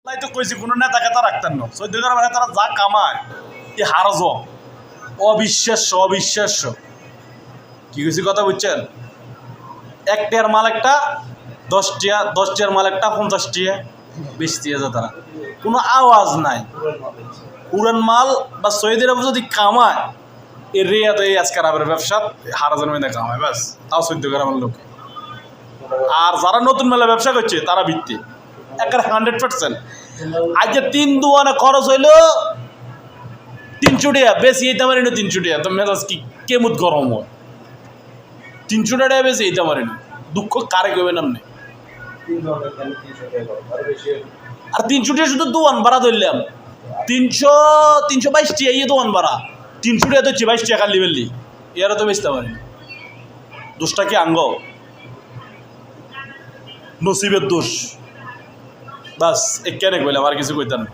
তাই তো কইছি কোনো নেতাকে তা রাখতেন না। চৈদ্দ গ্রামের নেতারা যা কামায় এই হারজ অবিশ্বাস্য অবিশ্বাস্য। কি কইছি কথা বুঝছেন? 1 টিয়ার মাল একটা 10 টিয়া, 10 টিয়ার মাল একটা 50 টিয়া বেচতে আছে তারা, কোনো আওয়াজ নাই। পুরান মাল বা সৈয়দের যদি কামায় এর রেয়া তো এই আজকাল আবার ব্যবসা হারাজের মধ্যে কামায় ব্যাস, তাও 14 গ্রামের লোক। আর যারা নতুন মেলা ব্যবসা করছে তারা ভিত্তি একেবারে 100%। আজ 3 দুয়ানে খরচ হইল 300 টাকা, বেশি এইতে পারি না 300 টাকা, তো মেজাজ কি কেমুত গরম হয়। 300 টাকা বেশি এইতে পারি না, দুঃখ কারে কইবেন আপনি। আর 300 টাকা শুধু দোয়ান ভাড়া ধরলাম, 322 টাকা ইয়ে দোয়ান ভাড়া, 300 টাকা তো 22 টাকা কালি বেললি, এরা তো বেচতে পারি। দোষটা কি আঙ্গ? নসিবের দোষ। বাস এ কেন কইলাম, আর কিছু কইতাম না।